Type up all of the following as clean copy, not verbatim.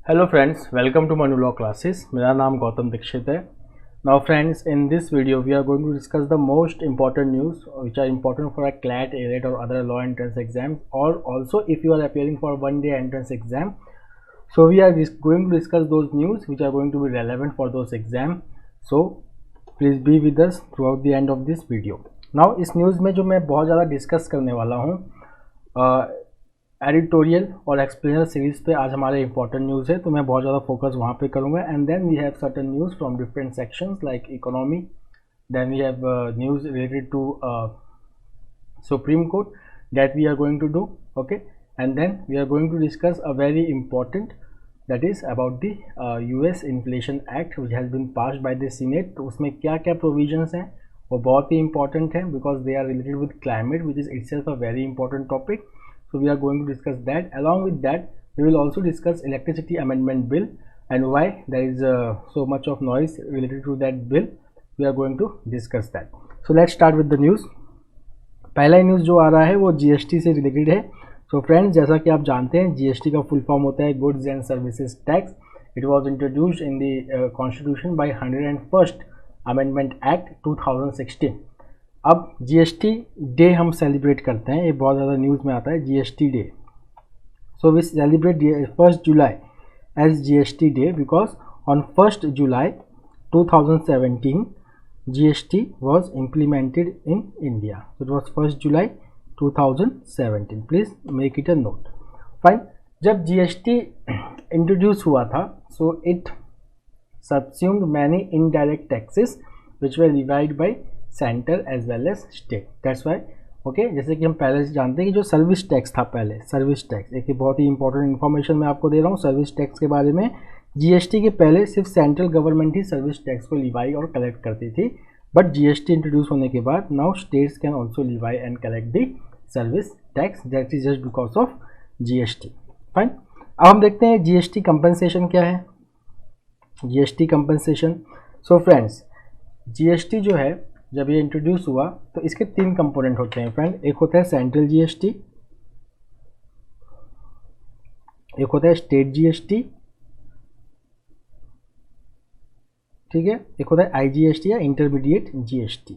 Hello friends, welcome to Manu Law Classes. मेरा नाम गौतम दीक्षित है. Now friends, in this video we are going to discuss the most important news which are important for a CLAT, ALET or other law entrance exams, or also if you are appearing for one day entrance exam. So we are going to discuss those news which are going to be relevant for those exam. So please be with us throughout the end of this video. Now इस news में जो मैं बहुत ज़्यादा discuss करने वाला हूँ editorial और एक्सप्लेनर सीरीज पे आज हमारे इंपॉर्टेंट न्यूज़ है, तो मैं बहुत ज़्यादा फोकस वहाँ पे करूँगा. And then we have certain news from different sections like economy, then we have news related to Supreme Court that we are going to do. Okay, and then we are going to discuss a very important that is about the US inflation act which has been passed by the Senate. तो उसमें क्या क्या provisions हैं वो बहुत ही important हैं because they are related with climate which is itself a very important topic. So we are going to discuss that. Along with that, we will also discuss electricity amendment bill and why there is so much of noise related to that bill. We are going to discuss that. So let's start with the news. पहला news जो आ रहा है वो GST से related है. So friends, जैसा कि आप जानते हैं GST का फुल फॉर्म होता है goods and services tax. It was introduced in the constitution bye 101st amendment act 2016. अब GST डे हम सेलिब्रेट करते हैं, ये बहुत ज़्यादा न्यूज़ में आता है GST day. So we celebrate 1st July as GST day because on 1st July 2017 GST was implemented in India. So it was 1st July 2017. Please make it a note. Fine. जब GST introduce हुआ था, so it subsumed many indirect taxes which were levied by centre as well as state. That's why okay, जैसे कि हम पहले से जानते हैं कि जो सर्विस टैक्स था, पहले सर्विस टैक्स एक बहुत ही इंपॉर्टेंट इन्फॉर्मेशन मैं आपको दे रहा हूँ सर्विस टैक्स के बारे में. GST के पहले सिर्फ सेंट्रल गवर्नमेंट ही सर्विस टैक्स को लिवाई और कलेक्ट करती थी, बट GST इंट्रोड्यूस होने के बाद now states can also Levi and collect the service tax. That is just because of GST. Fine. अब हम देखते हैं GST कंपनसेशन क्या है. GST compensation, so friends GST जो है जब ये इंट्रोड्यूस हुआ तो इसके 3 कंपोनेंट होते हैं फ्रेंड. एक होता है सेंट्रल GST, एक होता है स्टेट GST, ठीक है, एक होता है IGST या इंटरमीडिएट GST.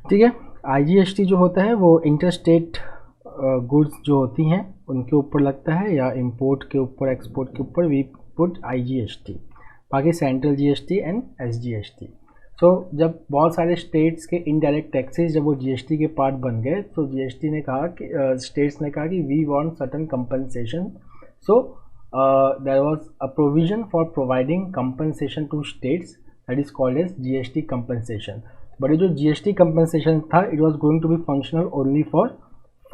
ठीक है, IGST जो होता है वो इंटरस्टेट गुड्स जो होती हैं उनके ऊपर लगता है, या इंपोर्ट के ऊपर एक्सपोर्ट के ऊपर वी पुट IGST. बाकी सेंट्रल GST एंड SGST. सो जब बहुत सारे स्टेट्स के इनडायरेक्ट टैक्सेस जब वो GST के पार्ट बन गए तो GST ने कहा कि स्टेट्स ने कहा कि we want certain compensation. So there was a provision for providing compensation to states that is called as GST compensation. But ये जो GST कंपनसेशन था it was going to be functional only for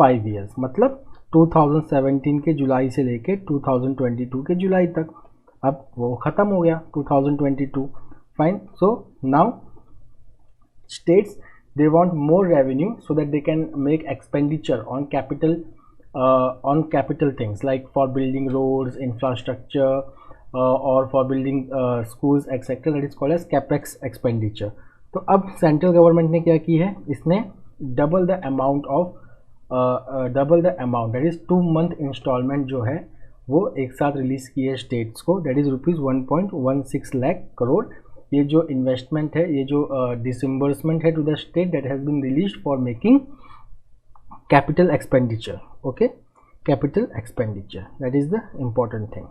5 years, मतलब 2017 के जुलाई से लेके 2022 के जुलाई तक. अब वो ख़त्म हो गया 2022. Fine. So now states they want more revenue so that they can make expenditure on capital things like for building roads, infrastructure, or for building schools etc. That is called as capex expenditure. तो अब central government ने क्या की है, इसने double the amount that is 2 month instalment जो है वो एक साथ रिलीज की है स्टेट्स को. That is ₹1.16 lakh crore. ये जो इन्वेस्टमेंट है, ये जो डिसइम्बर्समेंट है to the state that has been released for making capital expenditure. Okay, capital expenditure that is the important thing.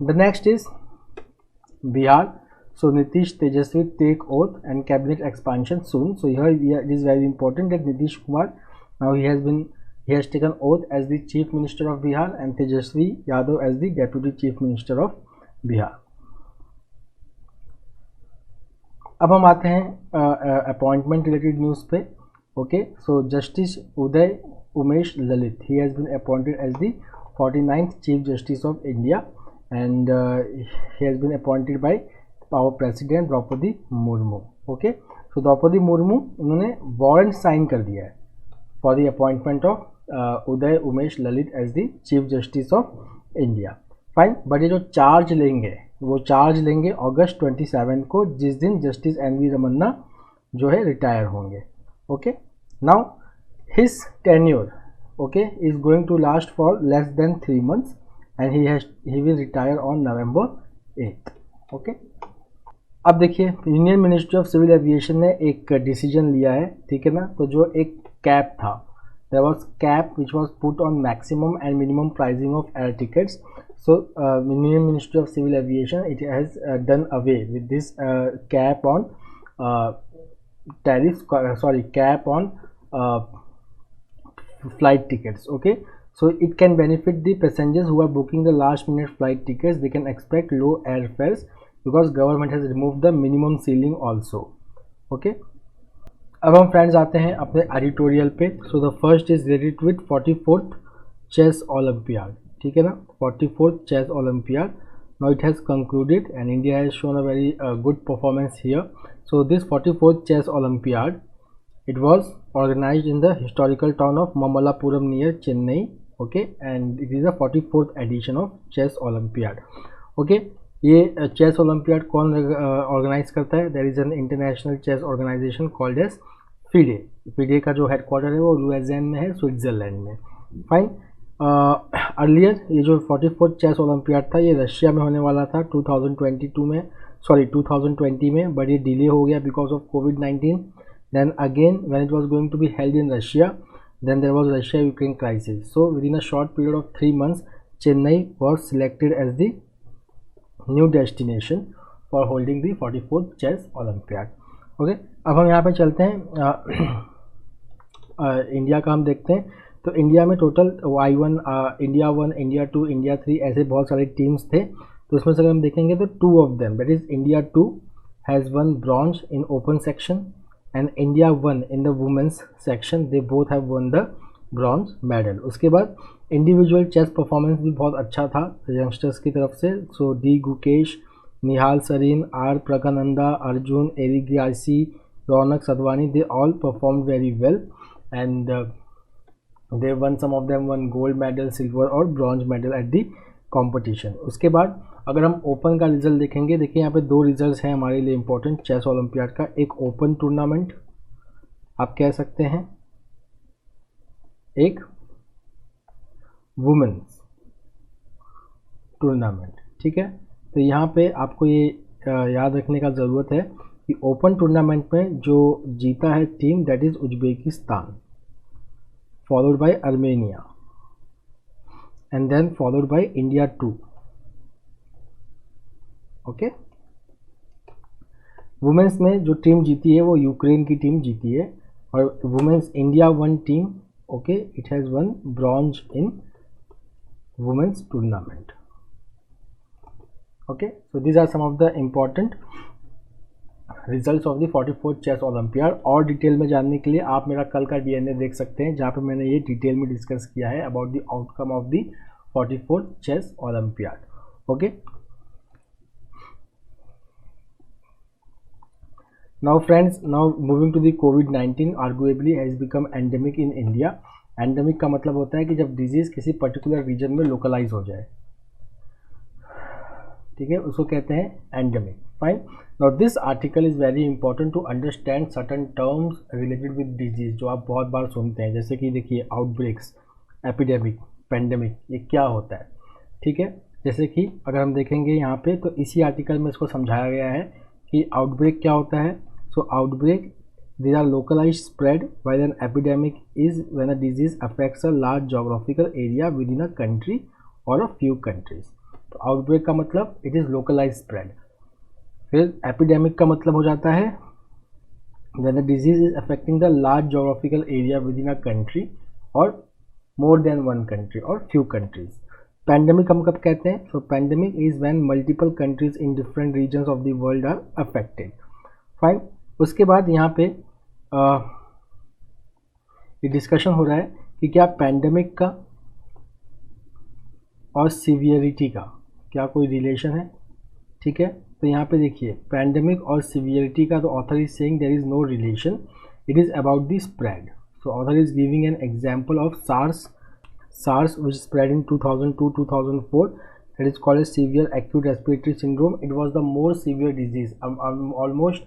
The next is Bihar. So Nitish Tejashwi take oath and cabinet expansion soon. So here it is very important that Nitish Kumar now he has taken oath as the chief minister of Bihar and Tejasvi Yadav as the deputy chief minister of Bihar. अब हम आते हैं appointment related news पे. Okay, so justice Uday Umesh Lalit he has been appointed as the 49th chief justice of India and he has been appointed by our president Draupadi Murmu. Okay, so Draupadi Murmu उन्होंने warrant sign कर दिया है for the appointment of Uday Umesh Lalit as the chief justice of India. Fine. But ये जो charge लेंगे वो charge लेंगे अगस्त 27 को, जिस दिन जस्टिस NV रमन्ना जो है रिटायर होंगे. Okay, now his tenure okay is going to last for less than 3 months. and he will retire on November 8th. Okay, अब देखिए Union Ministry of Civil Aviation ने एक डिसीजन लिया है, ठीक है ना। तो जो एक कैप था, there was cap which was put on maximum and minimum pricing of air tickets. So Union Ministry of Civil Aviation, it has done away with this cap on cap on flight tickets. Okay, so it can benefit the passengers who are booking the last minute flight tickets. They can expect low airfares because government has removed the minimum ceiling also. Okay, अब हम friends आते हैं अपने editorial पे. So the first is related with 44th chess olympiad, ठीक है ना. 44th chess olympiad, now it has concluded and India has shown a very good performance here. So this 44th chess olympiad, it was organized in the historical town of Mamallapuram near Chennai. Okay, and it is the 44th edition of chess olympiad. Okay, ये chess olympiad कौन organize करता है? There is an international chess organization called as FIDE. FIDE का जो headquarter है वो Louisiana में है, स्विट्जरलैंड में. फाइन. अर्लियर ये जो 44th चेस ओलंपियाड था ये रशिया में होने वाला था 2020 में, बट ये डिले हो गया because of COVID. Then again when it was going to be held in Russia, then there was Russia Ukraine crisis. So within a short period of 3 months Chennai was selected as the new destination for holding the 44th chess olympiad. Okay, अब हम यहाँ पे चलते हैं India का हम देखते हैं. तो इंडिया में total I1, India 1, India 2, India 3 ऐसे बहुत सारे टीम्स थे. तो उसमें से अगर हम देखेंगे तो 2 of them, that is India 2 has won bronze in open section and India 1 in the women's section. They both have one the bronze medal. उसके बाद इंडिविजुअल चेस परफॉर्मेंस भी बहुत अच्छा था यंगस्टर्स की तरफ से. So D Gukesh, Nihal Sarin, R Praggnanandhaa, Arjun Erigaisi, Raunak Sadhwani, they all performed very well and they won, some of them won gold medal, silver और bronze medal at the competition. उसके बाद अगर हम ओपन का रिजल्ट देखेंगे, देखिए यहाँ पे 2 रिजल्ट्स हैं हमारे लिए इम्पोर्टेंट चेस ओलंपियाड का. एक ओपन टूर्नामेंट आप कह सकते हैं, एक वुमेन्स टूर्नामेंट, ठीक है. तो यहाँ पे आपको ये याद रखने का ज़रूरत है कि ओपन टूर्नामेंट में जो जीता है team, that is Uzbekistan, followed by Armenia and then followed by India 2. Okay, women's में जो टीम जीती है वो यूक्रेन की टीम जीती है और women's India 1 team, okay, it has won bronze in women's tournament. Okay, so these are some of the important results of the 44th chess olympiad. और डिटेल में जानने के लिए आप मेरा कल का DNA देख सकते हैं जहाँ पे मैंने ये डिटेल में डिस्कस किया है about the outcome of the 44th chess olympiad. Okay, now friends, now moving to the कोविड-19 arguably has become endemic in India. Endemic का मतलब होता है कि जब डिजीज़ किसी पर्टिकुलर रीजन में लोकलाइज हो जाए, ठीक है, उसको कहते हैं endemic. Fine. Now this article is very important to understand certain terms related with disease जो आप बहुत बार सुनते हैं, जैसे कि देखिए आउटब्रेक्स, एपिडेमिक, पेंडेमिक, ये क्या होता है, ठीक है. जैसे कि अगर हम देखेंगे यहाँ पे तो इसी आर्टिकल में इसको समझाया गया है कि आउटब्रेक क्या होता है. सो outbreak, these are localized spread, while an epidemic is when a disease affects a large geographical area within a country or a few countries. तो आउटब्रेक का मतलब इट इज़ localized spread. फिर एपिडेमिक का मतलब हो जाता है when the disease is affecting the large geographical area within a country or more than one country or few countries. Pandemic हम कब कहते हैं? So pandemic is when multiple countries in different regions of the world are affected. Fine. उसके बाद यहाँ पे ये discussion हो रहा है कि क्या पैंडेमिक का और सीवियरिटी का क्या कोई रिलेशन है, ठीक है. तो यहाँ पे देखिए पैंडेमिक और सीवियरिटी का तो author is saying there is no relation, it is about the spread. So author is giving an example of SARS which spread in 2002-2004, that is called as severe acute respiratory syndrome. It was the more severe disease. Almost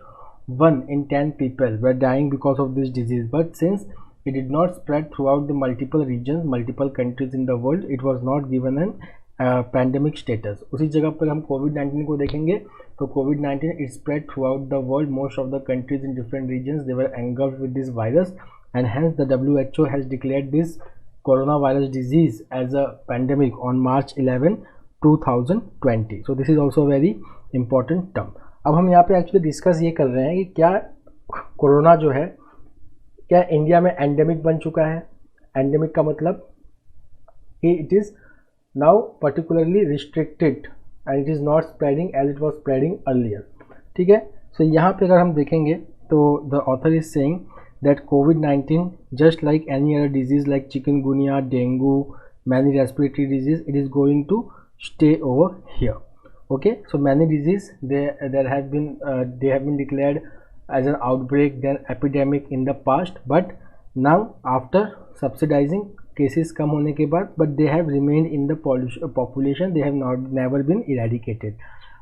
1 in 10 people were dying because of this disease, but since it did not spread throughout the multiple regions, multiple countries in the world, it was not given an pandemic status, उसी जगह पर हम कोविड-19 को देखेंगे तो कोविड-19 it spread throughout the world, most of the countries in different regions they were engulfed with this virus and hence the WHO has declared this coronavirus disease as a pandemic on March 11, 2020. So this is also a very important term. अब हम यहाँ पे actually discuss ये कर रहे हैं कि क्या कोरोना जो है क्या इंडिया में एंडेमिक बन चुका है. एंडेमिक का मतलब कि it is now particularly restricted and it is not spreading as it was spreading earlier. ठीक है. So यहाँ पे अगर हम देखेंगे तो the author is saying that COVID-19 just like any other disease like chikungunya, dengue, many respiratory disease, it is going to stay over here. Okay, so many disease they have been declared as an outbreak then epidemic in the past, but now after subsidizing cases कम होने के बाद but they have remain in the population, they have not never been eradicated.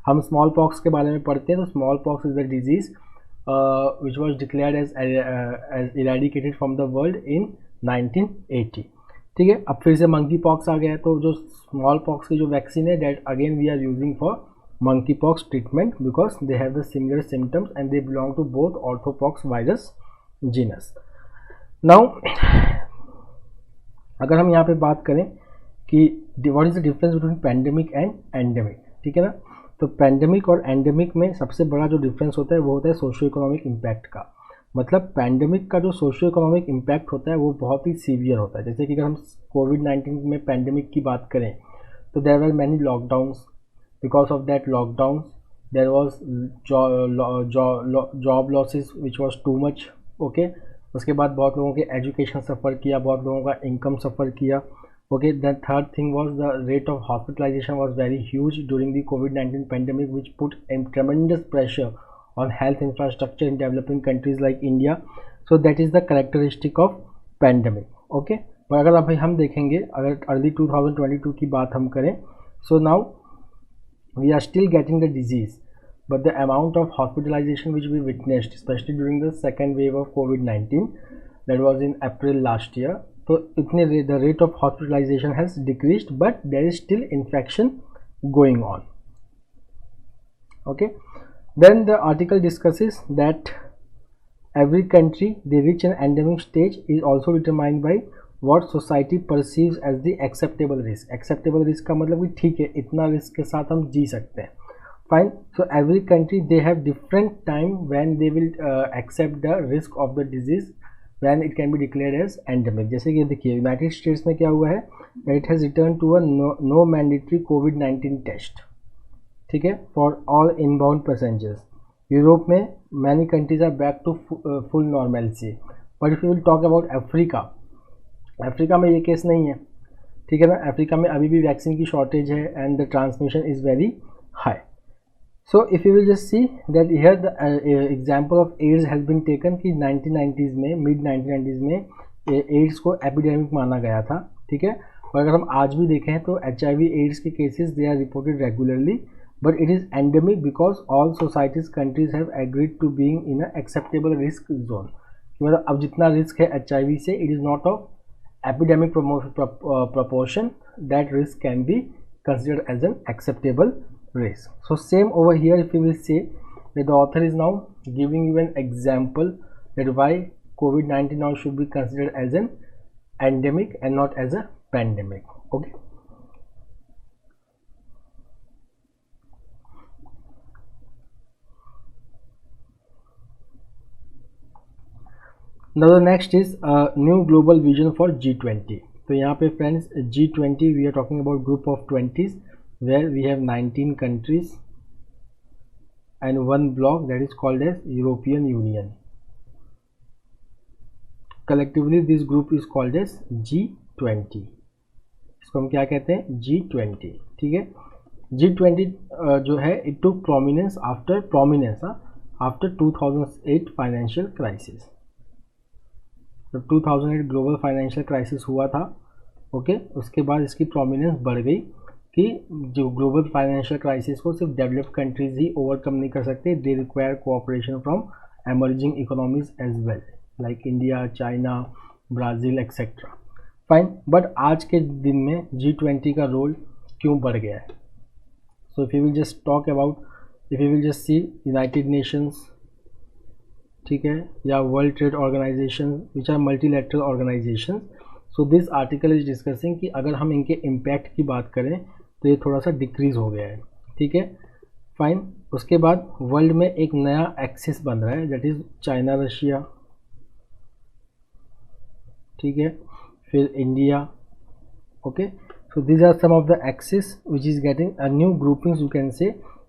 हम smallpox के बारे में पढ़ते हैं तो smallpox is the disease which was declared as eradicated from the world in 1980. ठीक है. अब फिर से मंकी पॉक्स आ गया है तो जो स्मॉल पॉक्स की जो वैक्सीन है that again we are using for monkey pox treatment because they have the similar symptoms and they belong to both orthopox virus genus. Now अगर हम यहाँ पे बात करें कि what is the difference between pandemic and endemic. ठीक है ना. तो पैंडेमिक और एंडेमिक में सबसे बड़ा जो डिफरेंस होता है वो होता है सोशियो इकोनॉमिक इम्पैक्ट का. मतलब पैंडेमिक का जो सोशियो इकोनॉमिक इम्पैक्ट होता है वो बहुत ही सीवियर होता है. जैसे कि अगर हम कोविड-19 में पैंडेमिक की बात करें तो there were many lockdowns. Because of that lockdown there was job losses which was too much. Okay. उसके बाद बहुत लोगों के एजुकेशन सफ़र किया, बहुत लोगों का इनकम सफ़र किया. Okay. The third thing was the rate of hospitalisation was very huge during the COVID pandemic which put tremendous pressure on health infrastructure in developing countries like India. So that is the characteristic of pandemic. Okay. पर अगर अभी हम देखेंगे अगर early 2022 की बात हम करें so now we are still getting the disease. But the amount of hospitalization which we witnessed, especially during the second wave of COVID-19, that was in April last year, so the rate of hospitalization has decreased, but there is still infection going on. Okay. Then the article discusses that every country they reach an endemic stage is also determined by what society perceives as the acceptable risk. Acceptable risk का मतलब कि ठीक है इतना risk के साथ हम जी सकते हैं. Fine. So every country they have different time when they will accept the risk of the disease when it can be declared as endemic. जैसे कि देखिए यूनाइटेड स्टेट्स में क्या हुआ है it has returned to a no mandatory COVID-19 test. ठीक है. for all inbound passengers. Europe में many countries are back to full normalcy. But if you will talk about Africa में ये केस नहीं है. ठीक है ना. अफ्रीका में अभी भी वैक्सीन की शॉर्टेज है and the transmission is very high. So if you will just see that here the example of AIDS has been taken कि 1990s में mid 1990s में AIDS को एपिडेमिक माना गया था. ठीक है. और अगर हम आज भी देखें तो HIV AIDS के cases they are reported regularly but it is endemic because all societies countries have agreed to being in a acceptable risk zone. मतलब अब जितना रिस्क है HIV से it is not of epidemic proportion, that risk can be considered as an acceptable risk. So same over here if you will say that the author is now giving you an example that why COVID-19 now should be considered as an endemic and not as a pandemic. Okay. Now the next is a new global vision for G20. तो यहाँ पे friends G20 we are talking about group of 20s where we have 19 countries and one bloc that is called as European Union. Collectively this group is called as G20. इसको हम क्या कहते हैं G20. ठीक है. G20 जो है it took prominence after 2008 financial crisis. जब 2008 ग्लोबल फाइनेंशियल क्राइसिस हुआ था ओके उसके बाद इसकी प्रोमिनेंस बढ़ गई कि जो ग्लोबल फाइनेंशियल क्राइसिस को सिर्फ डेवलप्ड कंट्रीज ही ओवरकम नहीं कर सकते. They require cooperation from emerging economies as well like India, China, Brazil etcetera. Fine. But आज के दिन में G20 का रोल क्यों बढ़ गया है. So if you will just talk about, if you will just see United Nations, ठीक है, या world trade organisation which are multilateral organisation. So this article is discussing कि अगर हम इनके इम्पैक्ट की बात करें तो ये थोड़ा सा डिक्रीज हो गया है. ठीक है, फाइन. उसके बाद वर्ल्ड में एक नया एक्सिस बन रहा है, दैट इज चाइना रशिया. ठीक है, फिर India. Okay, so these are some of the axis which is getting a new groupings, you can say,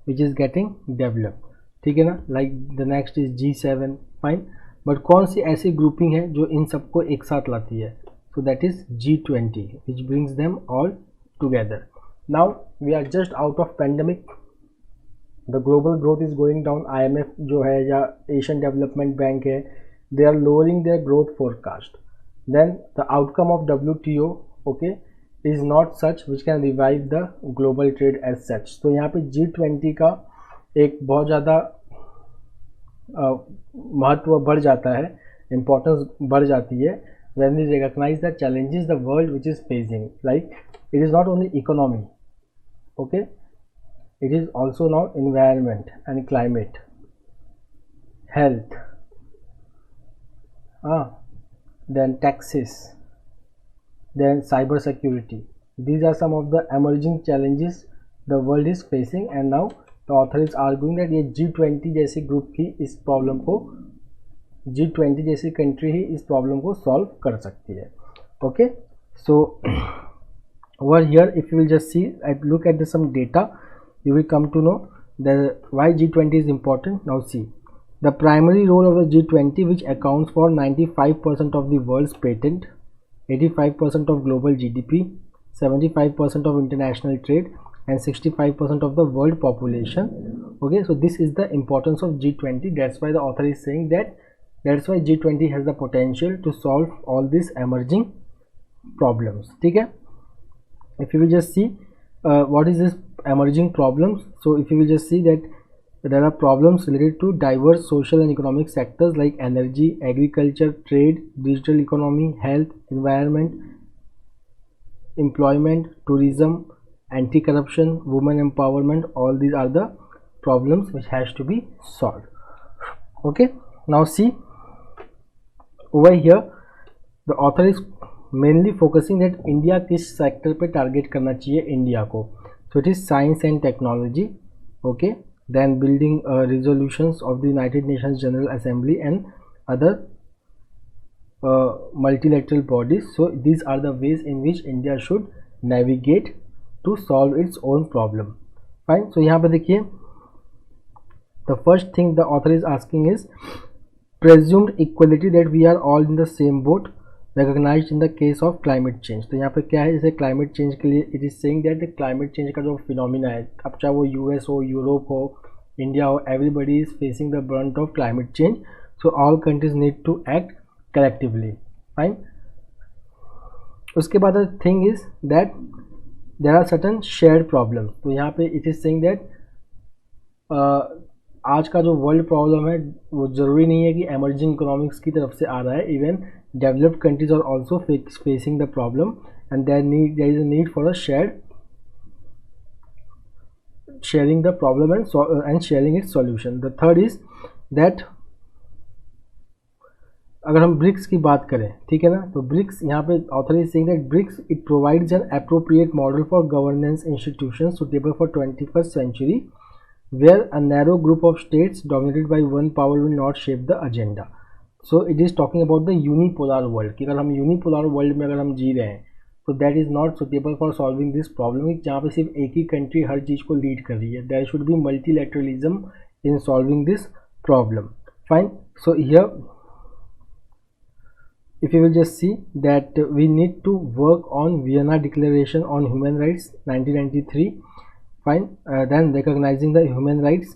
which is getting developed. ठीक है ना, like the next is G7. Fine. But कौन सी ऐसी grouping है जो इन सबको एक साथ लाती है? so that is G20 which brings them all together. Now we are just out of pandemic, the global growth is going down. IMF जो है या Asian Development Bank है, they are lowering their growth forecast. Then the outcome of WTO, okay, is not such which can revive the global trade as such. तो यहाँ पे G20 का एक बहुत ज़्यादा महत्व बढ़ जाता है, इम्पोर्टेंस बढ़ जाती है when we recognize the challenges the world which is facing. Like it is not only economy, okay, it is also now environment and climate, health, then taxes, then cyber security. These are some of the emerging challenges the world is facing, and now the author is arguing that ये G20 जैसी group ही इस problem को, G20 जैसी country ही इस problem को solve कर सकती है. Okay, so over here if you will just see and look at some data, you will come to know that why G20 is important. Now see the primary role of the G20, which accounts for 95% of the world's patent, 85% of global GDP, 75% of international trade, and 65% of the world population. Okay, so this is the importance of G20. That's why the author is saying that that's why G20 has the potential to solve all these emerging problems. ठीक है, if you will just see what is this emerging problems. So if you will just see that there are problems related to diverse social and economic sectors like energy, agriculture, trade, digital economy, health, environment, employment, tourism, anti-corruption, women empowerment. All these are the problems which has to be solved. Okay, now see over here the author is mainly focusing that India किस sector पे target करना चाहिए India को. So it is science and technology. Okay, then building resolutions of the United Nations General Assembly and other multilateral bodies. So these are the ways in which India should navigate to solve its own problem. Fine. So यहाँ पे देखिए the first thing the author is asking is presumed equality, that we are all in the same boat, recognized in the case of climate change. तो यहाँ पे क्या है, जैसे climate change के लिए it is saying that the climate change का जो फिनोमिना है, अब चाहे वो US हो, यूरोप हो, इंडिया हो, everybody is facing the brunt of climate change. So all countries need to act collectively. Fine. उसके बाद the thing is that there are certain shared problems. तो यहाँ पे it is saying that आज का जो वर्ल्ड प्रॉब्लम है वो ज़रूरी नहीं है कि एमर्जिंग इकोनॉमिक्स की तरफ से आ रहा है. Even developed countries are also facing the problem and there is a need for a sharing the problem and sharing its solution. The third is that अगर हम ब्रिक्स की बात करें, ठीक है ना, तो ब्रिक्स यहाँ पे author is saying that BRICS it provides an appropriate model for governance institution suitable for 21st century where a narrow group of states dominated by one power will not shape the agenda. So it is talking about the unipolar world कि अगर हम unipolar world में अगर हम जी रहे हैं तो that is not suitable for solving this problem, जहाँ पे सिर्फ एक ही कंट्री हर चीज़ को लीड कर रही है. There should be multilateralism in solving this problem. Fine. So here if you will just see that we need to work on Vienna Declaration on Human Rights 1993. Fine. Then recognizing the human rights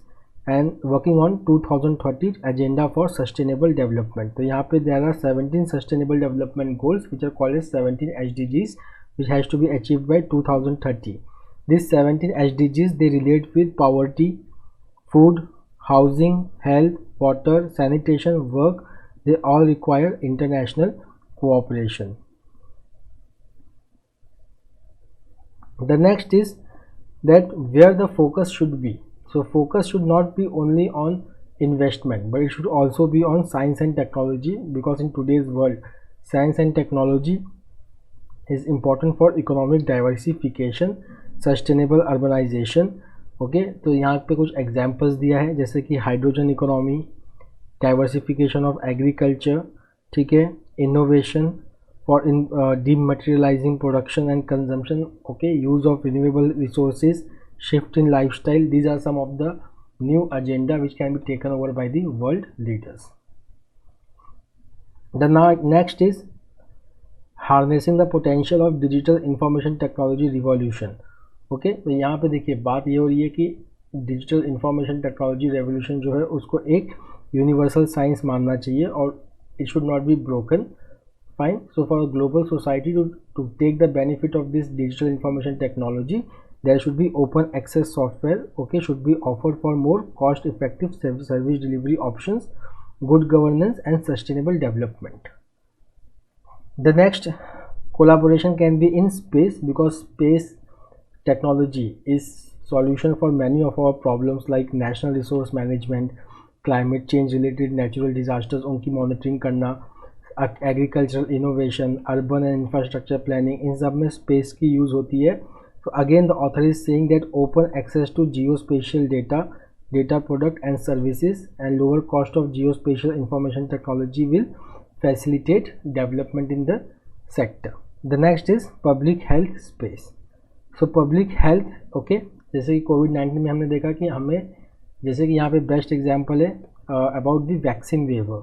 and working on 2030 agenda for sustainable development. तो यहाँ पे there are 17 sustainable development goals which are called as 17 SDGs which has to be achieved by 2030. These 17 SDGs they relate with poverty, food, housing, health, water, sanitation, work. They all require international cooperation. The next is that where the focus should be. So focus should not be only on investment, but it should also be on science and technology, because in today's world science and technology is important for economic diversification, sustainable urbanisation. Okay, तो यहाँ पे कुछ examples दिया है जैसे कि hydrogen economy, diversification of agriculture, ठीक है, innovation for in dematerialising production and consumption, okay, use of renewable resources, shift in lifestyle. These are some of the new agenda which can be taken over by the world leaders. The next is harnessing the potential of digital information technology revolution. Okay, तो यहाँ पे देखिए बात ये हो रही है कि डिजिटल इंफॉर्मेशन टेक्नोलॉजी रेवोल्यूशन जो है उसको एक यूनिवर्सल साइंस मानना चाहिए और it should not be broken. Fine. So for global society to take the benefit of this digital information technology, there should be open access software, okay, should be offered for more cost effective service delivery options, good governance and sustainable development. The next, collaboration can be in space, because space technology is solution for many of our problems like national resource management, climate change related natural disasters उनकी monitoring करना, agricultural innovation, urban and infrastructure planning, इन सब में space की use होती है. So again the author is saying that open access to geospatial data product and services and lower cost of geospatial information technology will facilitate development in the sector. The next is public health space. So public health, okay, जैसे कि कोविड-19 में हमने देखा कि हमें, जैसे कि यहाँ पे बेस्ट एग्जांपल है अबाउट द वैक्सीन वेवर.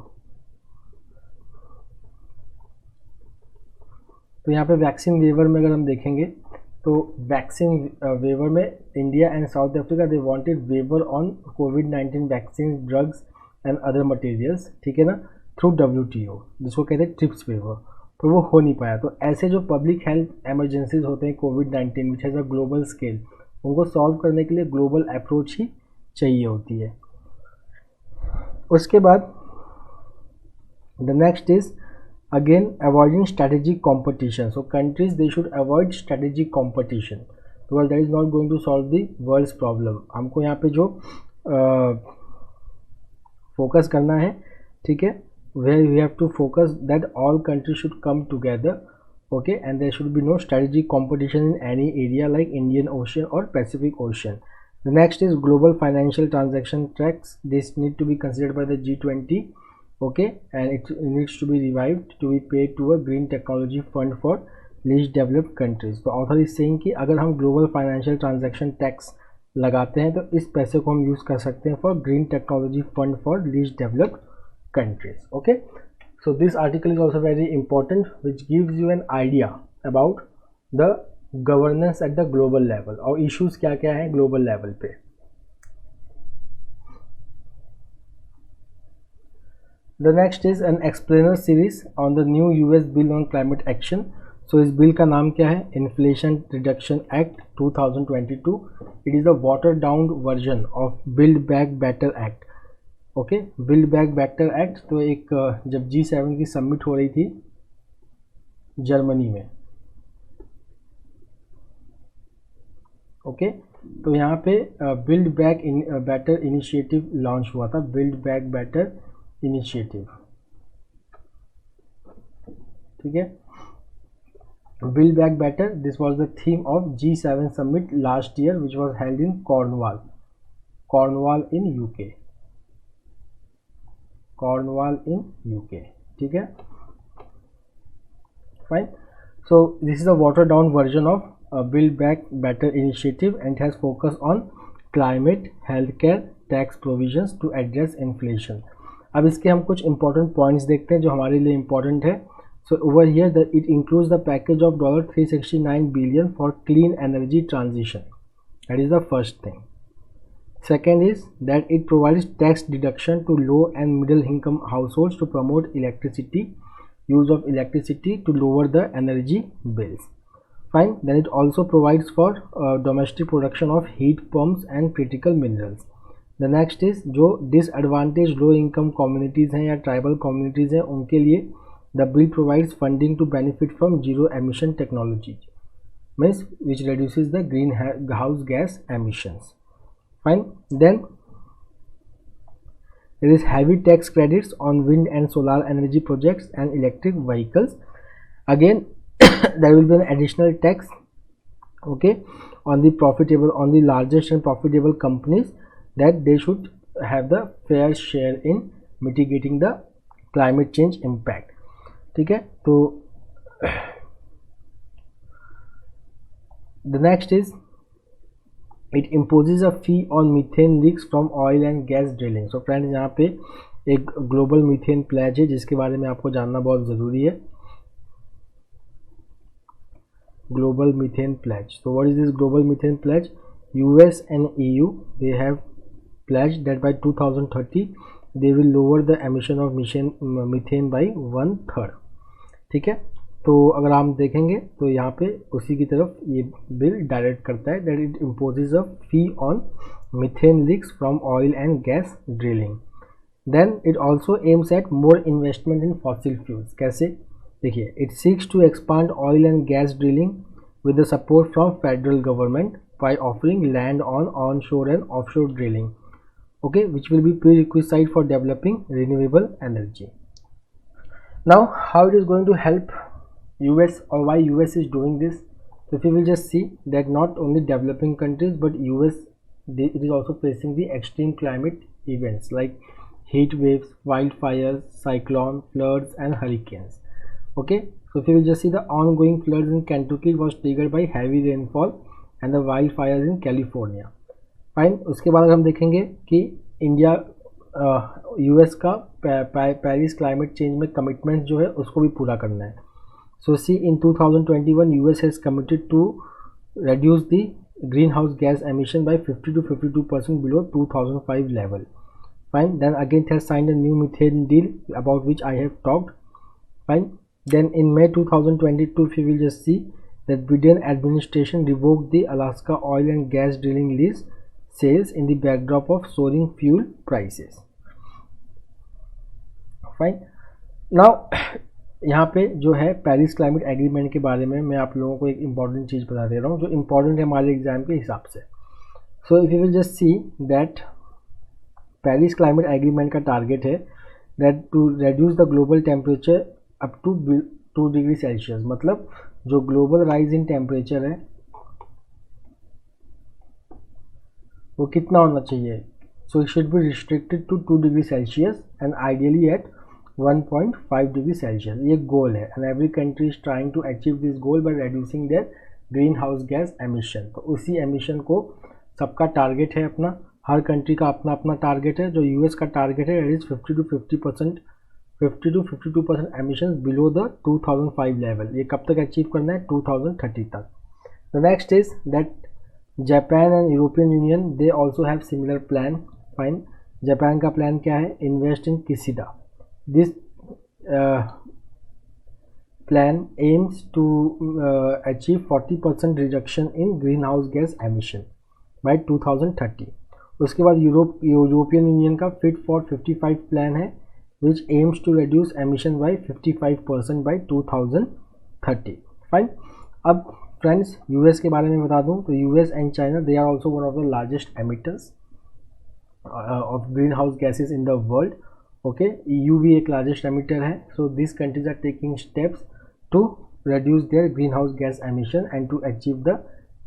तो यहाँ पे वैक्सीन वेवर में अगर हम देखेंगे तो वैक्सीन वेवर में India and South Africa they wanted waiver on कोविड-19 vaccine, drugs and other materials, ठीक है ना, थ्रू WTO, जिसको कहते हैं ट्रिप्स वेवर. तो वो हो नहीं पाया. तो ऐसे जो पब्लिक हेल्थ एमरजेंसीज होते हैं कोविड-19 which has a global scale, उनको सॉल्व करने के लिए ग्लोबल अप्रोच ही चाहिए होती है. उसके बाद the next is again avoiding strategic competition. So countries, they should avoid strategic competition because that is not going to solve the world's problem. हमको यहाँ पे जो फोकस करना है, ठीक है, where we have to focus that all countries should come together, okay, and there should be no strategic competition in any area like Indian Ocean or Pacific Ocean. The next is global financial transaction tax. This need to be considered by the G20, okay, and it needs to be revived to be paid to a green technology fund for least developed countries. तो author is saying कि अगर हम global financial transaction tax लगाते हैं तो इस पैसे को हम यूज़ कर सकते हैं for green technology fund for least developed countries. Okay, so this article is also very important, which gives you an idea about the governance at the global level और issues क्या क्या हैं global level पे. The next is an explainer series on the new US bill on climate action. So इस bill का नाम क्या है? Inflation Reduction Act 2022. It is a watered down version of Build Back Better Act. Okay, Build Back Better Act. तो एक जब G7 की summit हो रही थी जर्मनी में, ओके, तो यहाँ पे build back better initiative launch हुआ था. बिल्ड बैक बेटर इनिशिएटिव, ठीक है, build back better. This was the theme of G7 summit last year which was held in Cornwall in UK. ठीक है, fine. So this is a water down version of Build Back Better initiative and has focus on climate, healthcare, tax provisions to address inflation. अब इसके हम कुछ important points देखते हैं जो हमारे लिए important है. So over here that it includes the package of $369 billion for clean energy transition. That is the first thing. Second is that it provides tax deduction to low and middle income households to promote use of electricity to lower the energy bills. Fine. Then it also provides for domestic production of heat pumps and critical minerals. The next is जो disadvantaged low income communities हैं या tribal communities हैं उनके लिए the bill provides funding to benefit from zero emission technology. means which reduces the greenhouse gas emissions. Fine. Then there is heavy tax credits on wind and solar energy projects and electric vehicles. Again, there will be an additional tax, okay, on the largest and profitable companies, that they should have the fair share in mitigating the climate change impact. ठीक है. तो the next is it imposes a fee on methane leaks from oil and gas drilling. So friends, यहाँ पे एक global methane pledge है जिसके बारे में आपको जानना बहुत ज़रूरी है. Global methane pledge. So what is this global methane pledge? US and EU, they have pledged that by 2030 they will lower the emission of methane by 1/3. ठीक है. तो अगर हम देखेंगे तो यहाँ पे उसी की तरफ ये बिल डायरेक्ट करता है, that it imposes a fee on methane leaks from oil and gas drilling. Then it also aims at more investment in fossil fuels. कैसे? देखिए, it seeks to expand oil and gas drilling with the support from federal government by offering land on onshore and offshore drilling, okay, which will be prerequisite for developing renewable energy. Now, how it is going to help US, or why US is doing this? So if you will just see that not only developing countries but US, it is also facing the extreme climate events like heat waves, wildfires, cyclone, floods and hurricanes. Okay, so if you will just see the ongoing floods in Kentucky was triggered by heavy rainfall and the wildfires in California. फाइन. उसके बाद हम देखेंगे कि India US का Paris climate change में commitment जो है उसको भी पूरा करना है. So see in 2021 US has committed to reduce the greenhouse gas emission by 50 to 52% below 2005 level. Fine. Then again it has signed a new methane deal about which I have talked. Fine. Then in May 2022, if you will just see that Biden administration revoked the Alaska oil and gas drilling lease sales in the backdrop of soaring fuel prices. Fine. Now यहाँ पे जो है Paris climate agreement के बारे में मैं आप लोगों को एक इम्पॉर्टेंट चीज़ बता दे रहा हूँ जो इम्पॉर्टेंट है हमारे एग्जाम के हिसाब से. So if you will just see that Paris climate agreement का टारगेट है that to reduce the global temperature up to 2 degree Celsius. मतलब जो ग्लोबल राइज इन टेम्परेचर है वो कितना होना चाहिए? So it should be restricted to 2 degree Celsius and ideally at 1.5 degree Celsius. ये गोल है and every country is trying to achieve this goal by reducing their green house gas emission. तो उसी emission को सबका target है अपना, हर country का अपना अपना टारगेट है. जो यूएस का टारगेट है it is 50 to 52% emission below the 2005 level. ये कब तक अचीव करना है? 2030 तक. The next is that Japan and European Union they also have similar plan. Fine. Japan का प्लान क्या है? Invest in Kishida. This plan aims to achieve 40% reduction in greenhouse gas emission by 2030. उसके बाद European union का Fit for 55 plan है which aims to reduce emission by 55% by 2030. Fine. अब friends US के बारे में बता दूं तो US and China they are also one of the largest emitters of green house gases in the world. Okay, EU भी एक लार्जेस्ट एमिटर है. So this countries are taking steps to reduce their greenhouse gas emission and to achieve the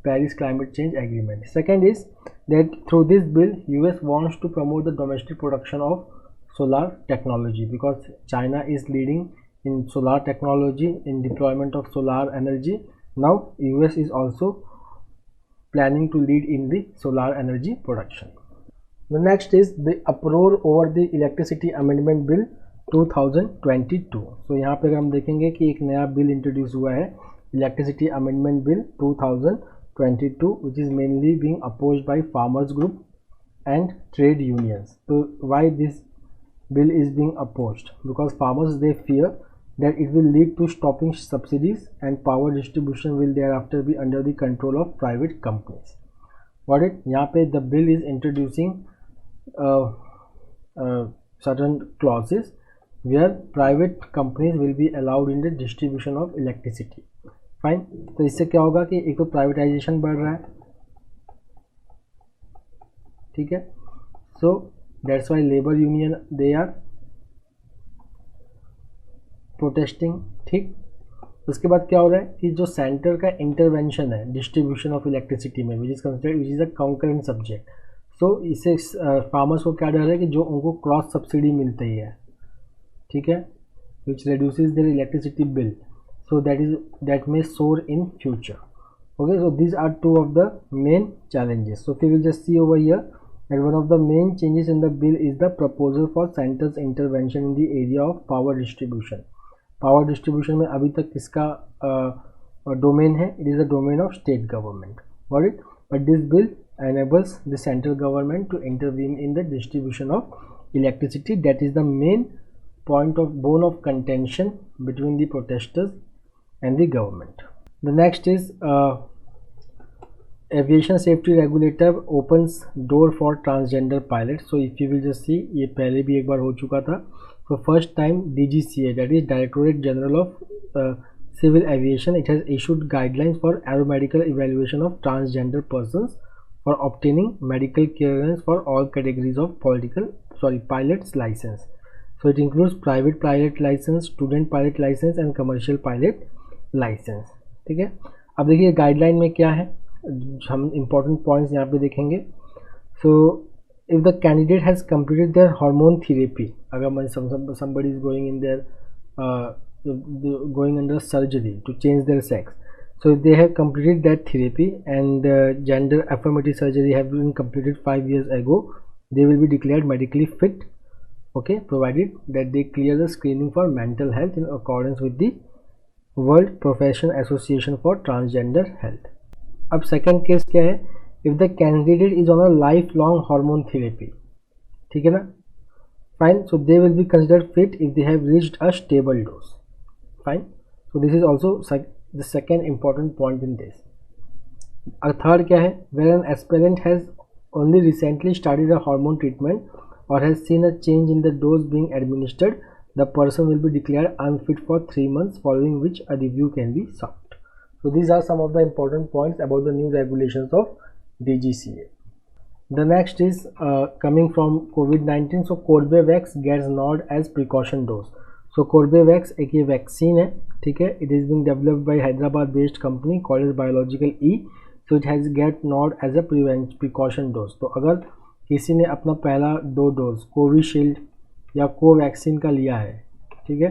Paris climate change agreement. Second is that through this bill US wants to promote the domestic production of solar technology because China is leading in solar technology, in deployment of solar energy. Now US is also planning to lead in the solar energy production. The next is the uproar over the electricity amendment bill 2022. So यहाँ पे अगर हम देखेंगे कि एक नया bill introduce हुआ है electricity amendment bill 2022 which is mainly being opposed by farmers group and trade unions. So why this bill is being opposed? Because farmers they fear that it will lead to stopping subsidies and power distribution will thereafter be under the control of private companies. Got it? यहाँ पे the bill is introducing certain clauses where private companies will be allowed in the distribution of electricity. Fine. तो इससे क्या होगा कि एक तो privatisation बढ़ रहा है, ठीक है। So that's why labour union they are protesting, ठीक। उसके बाद क्या हो रहा है कि जो सेंटर का इंटरवेंशन है डिस्ट्रीब्यूशन ऑफ इलेक्ट्रिसिटी में, which is a concurrent subject. So इससे फार्मर्स को क्या डर है कि जो उनको क्रॉस सब्सिडी मिलती है, ठीक है, विच reduces their electricity bill, so that may soar in future. Okay, so these are two of the main challenges. So we will just see over here that one of the main changes in the bill is the proposal for center's intervention in the area of power distribution. Power distribution में अभी तक किसका domain है? It is the domain of state government. Got it? But this bill enables the central government to intervene in the distribution of electricity. That is the main bone of contention between the protesters and the government. The next is aviation safety regulator opens door for transgender pilots. So if you will just see, ये पहले भी एक बार हो चुका था. So first time DGCA, that is Directorate General of Civil Aviation, it has issued guidelines for aeromedical evaluation of transgender persons for obtaining medical clearance for all categories of pilots license. So it includes private pilot license, student pilot license and commercial pilot license, ठीक है। अब देखिए guideline में क्या है, हम important points यहाँ पे देखेंगे। So if the candidate has completed their hormone therapy, अगर somebody is going in their going under surgery to change their sex, so if they have completed that therapy and gender affirmative surgery have been completed 5 years ago, they will be declared medically fit, okay, provided that they clear the screening for mental health in accordance with the World Professional Association for Transgender Health. अब second case क्या है, if the candidate is on a lifelong hormone therapy, ठीक है ना, fine, so they will be considered fit if they have reached a stable dose, fine. So this is also the second important point in this. Third क्या है, where an aspirant has only recently started a hormone treatment or has seen a change in the dose being administered, the person will be declared unfit for 3 months, following which a review can be sought. So these are some of the important points about the new regulations of DGCA. The next is coming from COVID-19. So Corbevax gets nod as precaution dose. So Corbevax एक ये vaccine है, ठीक है, it is being developed by Hyderabad based company called as Biological E. So it has get nod as a precaution dose. तो अगर किसी ने अपना पहला 2 डोज कोविशील्ड या कोवैक्सीन का लिया है, ठीक है,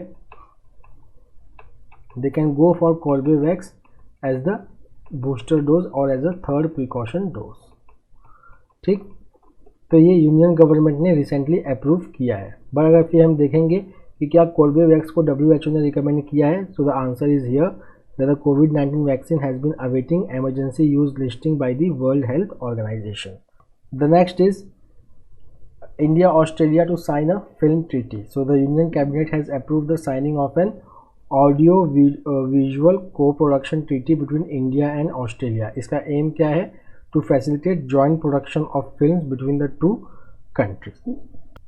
they can go for Corbevax as the booster dose और as a third precaution dose, ठीक। तो ये यूनियन गवर्नमेंट ने रिसेंटली अप्रूव किया है। बट अगर फिर हम देखेंगे कि क्या कॉर्बेवैक्स को WHO ने रिकमेंड किया है, so the answer is here that the COVID-19 vaccine has been awaiting emergency use listing by the world health organisation. The next is India Australia to sign a film treaty. So the Union Cabinet has approved the signing of an audio visual co-production treaty between India and Australia. इसका aim क्या है? To facilitate joint production of films between the two countries.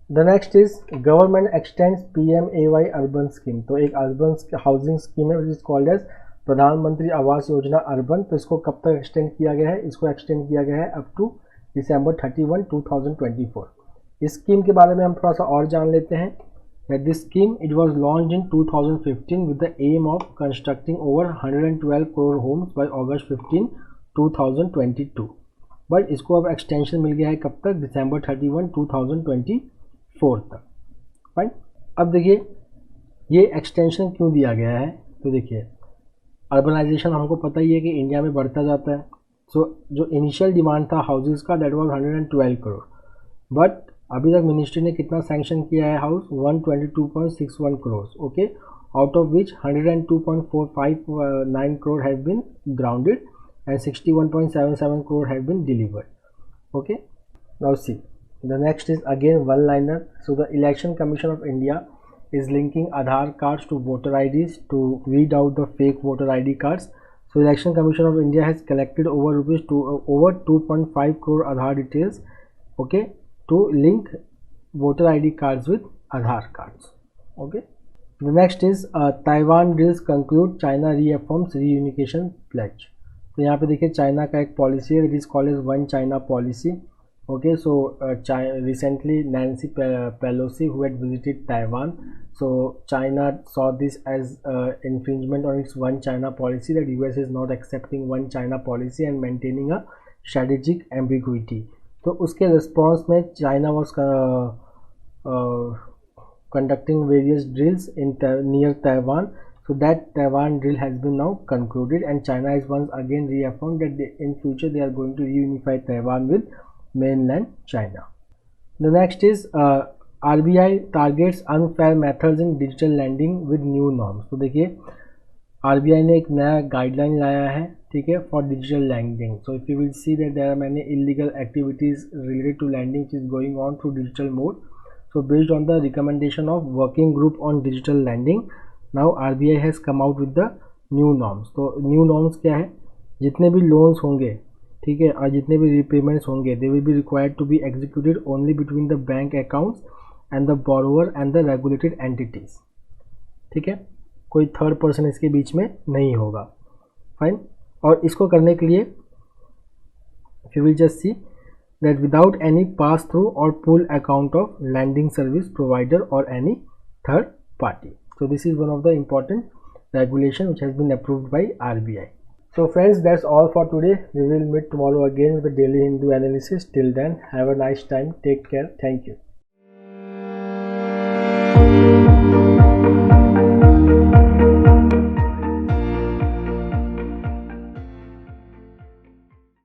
The next is government extends PMAY urban scheme. तो एक urban housing scheme है which is called as प्रधानमंत्री Awas Yojana urban. तो इसको कब तक एक्सटेंड किया गया है? इसको एक्सटेंड किया गया है अप टू December 31, 2024. इस स्कीम के बारे में हम थोड़ा सा और जान लेते हैं. That this scheme, it was launched in 2015 with the aim of constructing over 112 crore homes by August 15, 2022. But इसको अब एक्सटेंशन मिल गया है कब तक? December 31, 2024 तक. फाइन. अब देखिए ये एक्सटेंशन क्यों दिया गया है. तो देखिए अर्बनाइजेशन हमको पता ही है कि इंडिया में बढ़ता जाता है. सो जो इनिशियल डिमांड था हाउसेस का दैट वाज 112 करोड़, बट अभी तक मिनिस्ट्री ने कितना सैंक्शन किया है house? 122.61 crore. Okay, out of which 102.459 crore have been grounded and 61.77 crore have been delivered. Okay, now see, the next is again one liner. So the Election Commission of India is linking Aadhaar cards to voter IDs to weed out the fake voter ID cards. So Election Commission of India has collected over 2.5 crore Aadhaar details, okay, to link voter ID cards with Aadhaar cards. Okay, The next is Taiwan deals conclude, China reaffirms reunification pledge. तो यहाँ पे देखिए China का एक policy है, it is called as one China policy. Okay, so recently Nancy Pelosi, who had visited Taiwan, so China saw this as infringement on its one China policy, that US is not accepting one China policy and maintaining a strategic ambiguity. तो उसके response में China was conducting various drills in near Taiwan. So that Taiwan drill has been now concluded, and China is once again reaffirmed that in future they are going to reunify Taiwan with mainland China. The next is RBI targets unfair methods in digital lending with new norms. तो देखिए RBI ने एक नया guideline लाया है, ठीक है, for digital lending. So if you will see that there are many illegal activities related to lending which is going on through digital mode. So based on the recommendation of working group on digital lending, now RBI has come out with the new norms. तो new norms क्या है, जितने भी loans होंगे, ठीक है, और जितने भी रिपेमेंट्स होंगे, they will be required to be executed only between the bank accounts and the borrower and the regulated entities. ठीक है, कोई थर्ड पर्सन इसके बीच में नहीं होगा. फाइन. और इसको करने के लिए you will just C that without any pass-through or pull account of lending service provider or any third party. So this is one of the important regulation which has been approved by RBI. So friends, that's all for today. We will meet tomorrow again with the daily Hindu analysis. Till then, have a nice time. Take care. Thank you.